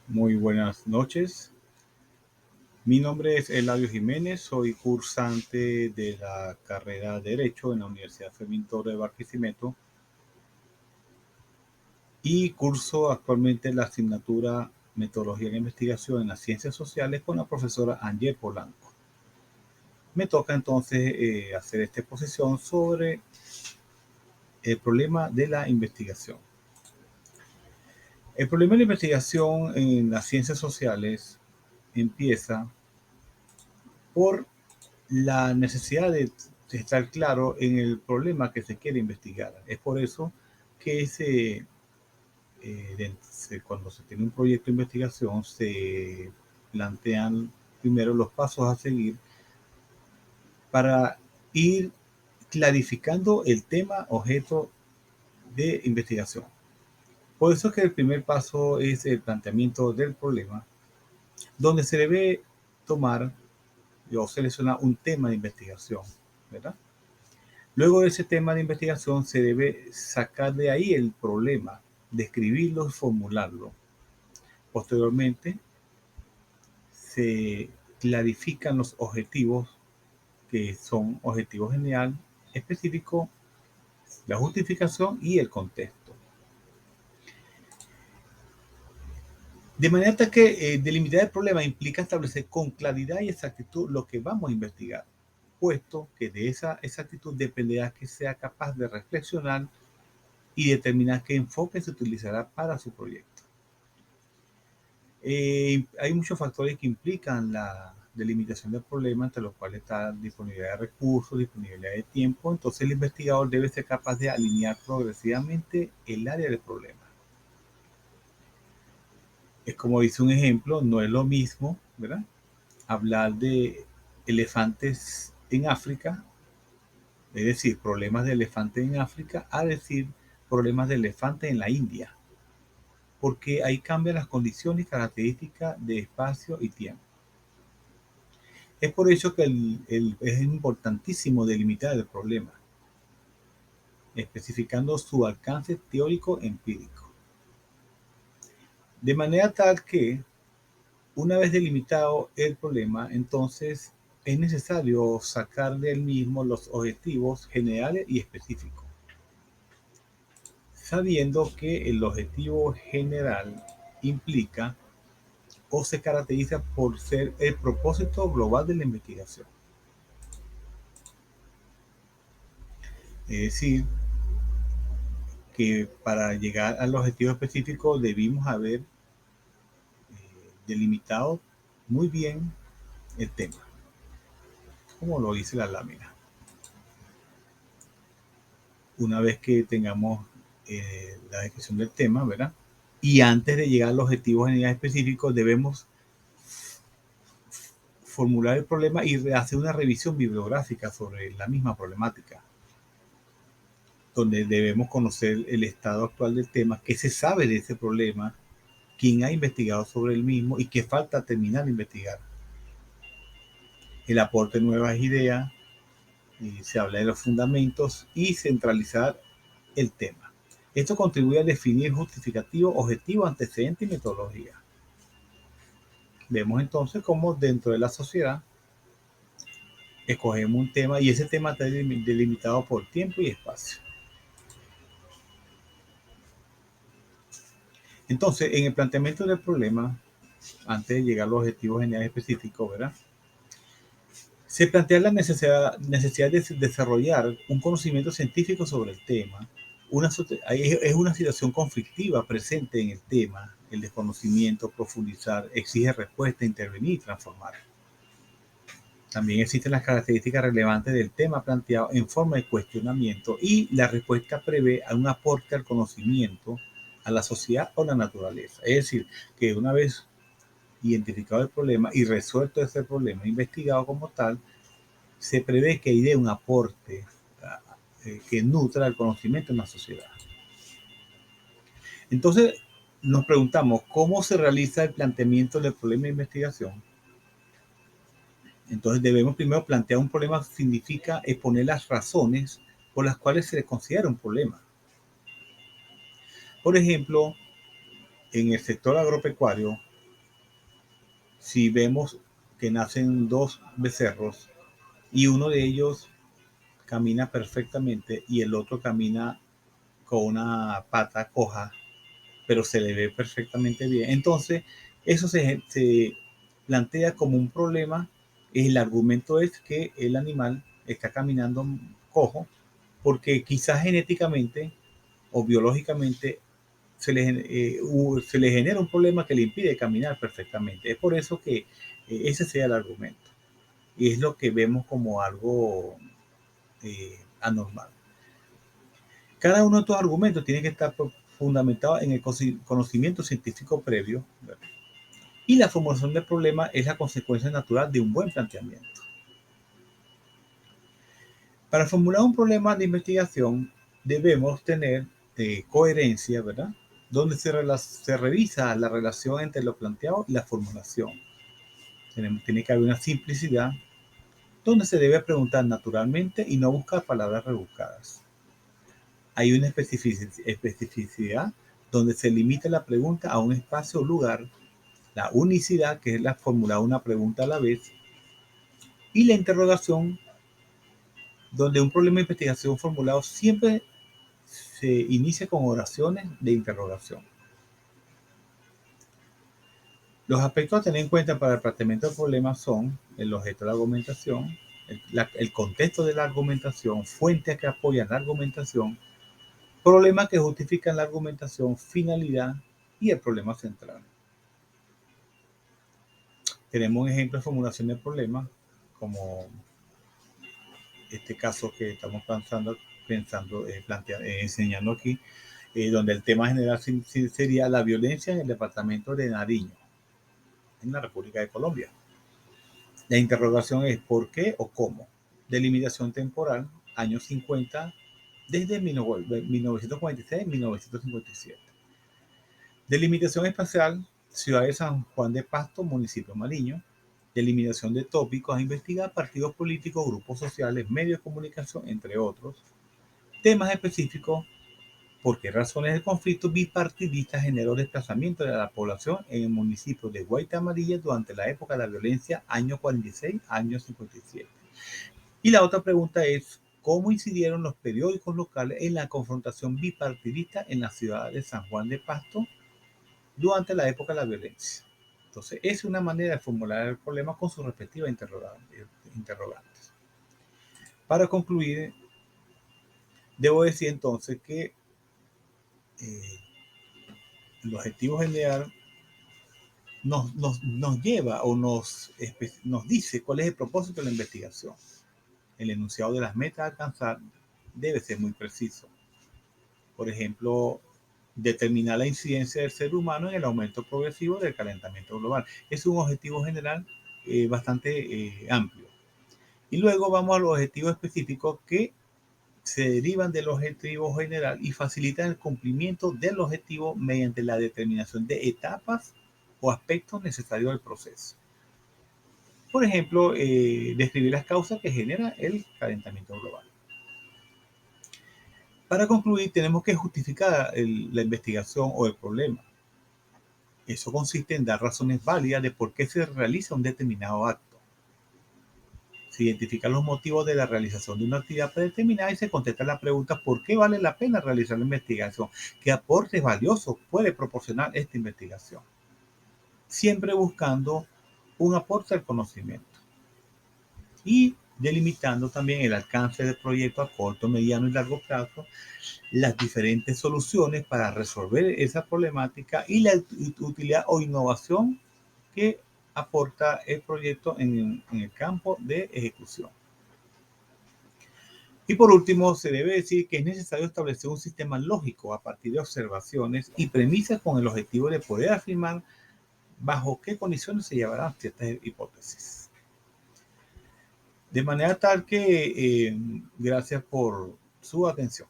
Muy buenas noches. Mi nombre es Eladio Jiménez, soy cursante de la carrera de Derecho en la Universidad Fermín Torres de Barquisimeto y curso actualmente la asignatura Metodología de la Investigación en las Ciencias Sociales con la profesora Angie Polanco. Me toca entonces hacer esta exposición sobre el problema de la investigación. El problema de la investigación en las ciencias sociales empieza por la necesidad de estar claro en el problema que se quiere investigar. Es por eso que cuando se tiene un proyecto de investigación se plantean primero los pasos a seguir para ir clarificando el tema objeto de investigación. Por eso es que el primer paso es el planteamiento del problema, donde se debe tomar o seleccionar un tema de investigación, ¿verdad? Luego de ese tema de investigación se debe sacar de ahí el problema, describirlo y formularlo. Posteriormente se clarifican los objetivos, que son objetivos general, específico, la justificación y el contexto. De manera que delimitar el problema implica establecer con claridad y exactitud lo que vamos a investigar, puesto que de esa exactitud dependerá que sea capaz de reflexionar y determinar qué enfoque se utilizará para su proyecto. Hay muchos factores que implican la delimitación del problema, entre los cuales está disponibilidad de recursos, disponibilidad de tiempo. Entonces el investigador debe ser capaz de alinear progresivamente el área del problema. Es como dice un ejemplo, no es lo mismo, ¿verdad?, hablar de elefantes en África, es decir, problemas de elefantes en África, a decir problemas de elefantes en la India, porque ahí cambian las condiciones y características de espacio y tiempo. Es por eso que es importantísimo delimitar el problema, especificando su alcance teórico-empírico. De manera tal que, una vez delimitado el problema, entonces es necesario sacar del mismo los objetivos generales y específicos, sabiendo que el objetivo general implica o se caracteriza por ser el propósito global de la investigación. Es decir, que para llegar al objetivo específico debimos haber delimitado muy bien el tema, como lo dice la lámina. Una vez que tengamos la descripción del tema, ¿verdad? Y antes de llegar al objetivo general específico, debemos formular el problema y hacer una revisión bibliográfica sobre la misma problemática, donde debemos conocer el estado actual del tema, qué se sabe de ese problema, quién ha investigado sobre el mismo y qué falta terminar de investigar. El aporte de nuevas ideas, y se habla de los fundamentos y centralizar el tema. Esto contribuye a definir justificativo, objetivo, antecedente y metodología. Vemos entonces cómo dentro de la sociedad escogemos un tema y ese tema está delimitado por tiempo y espacio. Entonces, en el planteamiento del problema, antes de llegar a los objetivos generales específicos, ¿verdad?, se plantea la necesidad de desarrollar un conocimiento científico sobre el tema. Es una situación conflictiva presente en el tema. El desconocimiento, profundizar, exige respuesta, intervenir y transformar. También existen las características relevantes del tema planteado en forma de cuestionamiento y la respuesta prevé un aporte al conocimiento, a la sociedad o la naturaleza. Es decir, que una vez identificado el problema y resuelto ese problema, investigado como tal, se prevé que dé un aporte que nutra el conocimiento en la sociedad. Entonces, nos preguntamos, ¿cómo se realiza el planteamiento del problema de investigación? Entonces, debemos primero plantear un problema, significa exponer las razones por las cuales se le considera un problema. Por ejemplo, en el sector agropecuario, Si vemos que nacen dos becerros y uno de ellos camina perfectamente y el otro camina con una pata coja, pero se le ve perfectamente bien. Entonces, eso se plantea como un problema. El argumento es que el animal está caminando cojo porque quizás genéticamente o biológicamente se le genera un problema que le impide caminar perfectamente. Es por eso que ese sea el argumento. Y es lo que vemos como algo anormal. Cada uno de estos argumentos tiene que estar fundamentado en el conocimiento científico previo, ¿verdad? Y la formulación del problema es la consecuencia natural de un buen planteamiento. Para formular un problema de investigación debemos tener coherencia, ¿verdad? Donde se revisa la relación entre lo planteado y la formulación. Tiene que haber una simplicidad donde se debe preguntar naturalmente y no buscar palabras rebuscadas. Hay una especificidad donde se limita la pregunta a un espacio o lugar, la unicidad, que es la formular una pregunta a la vez, y la interrogación, donde un problema de investigación formulado siempre se inicia con oraciones de interrogación. Los aspectos a tener en cuenta para el planteamiento del problema son el objeto de la argumentación, el contexto de la argumentación, fuentes que apoyan la argumentación, problemas que justifican la argumentación, finalidad y el problema central. Tenemos un ejemplo de formulación de problemas, como este caso que estamos enseñando aquí, donde el tema general sería la violencia en el departamento de Nariño, en la República de Colombia. La interrogación es ¿por qué o cómo? Delimitación temporal, años 50, desde 1946 a 1957. Delimitación espacial, ciudad de San Juan de Pasto, municipio Mariño. Delimitación de tópicos a investigar, partidos políticos, grupos sociales, medios de comunicación, entre otros. Temas específicos, por qué razones el conflicto bipartidista generó desplazamiento de la población en el municipio de Guaitamarilla durante la época de la violencia, año 46, año 57. Y la otra pregunta es, ¿cómo incidieron los periódicos locales en la confrontación bipartidista en la ciudad de San Juan de Pasto durante la época de la violencia? Entonces, es una manera de formular el problema con sus respectivas interrogantes. Para concluir, debo decir entonces que el objetivo general nos lleva o nos dice cuál es el propósito de la investigación. El enunciado de las metas a alcanzar debe ser muy preciso. Por ejemplo, determinar la incidencia del ser humano en el aumento progresivo del calentamiento global. Es un objetivo general bastante amplio. Y luego vamos a los objetivos específicos que se derivan del objetivo general y facilitan el cumplimiento del objetivo mediante la determinación de etapas o aspectos necesarios del proceso. Por ejemplo, describir las causas que genera el calentamiento global. Para concluir, tenemos que justificar la investigación o el problema. Eso consiste en dar razones válidas de por qué se realiza un determinado acto. Se identifican los motivos de la realización de una actividad predeterminada y se contesta la pregunta ¿por qué vale la pena realizar la investigación? ¿Qué aportes valiosos puede proporcionar esta investigación? Siempre buscando un aporte al conocimiento. Y delimitando también el alcance del proyecto a corto, mediano y largo plazo, las diferentes soluciones para resolver esa problemática y la utilidad o innovación que aporta el proyecto en el campo de ejecución. Y por último, se debe decir que es necesario establecer un sistema lógico a partir de observaciones y premisas con el objetivo de poder afirmar bajo qué condiciones se llevarán ciertas hipótesis. De manera tal que gracias por su atención.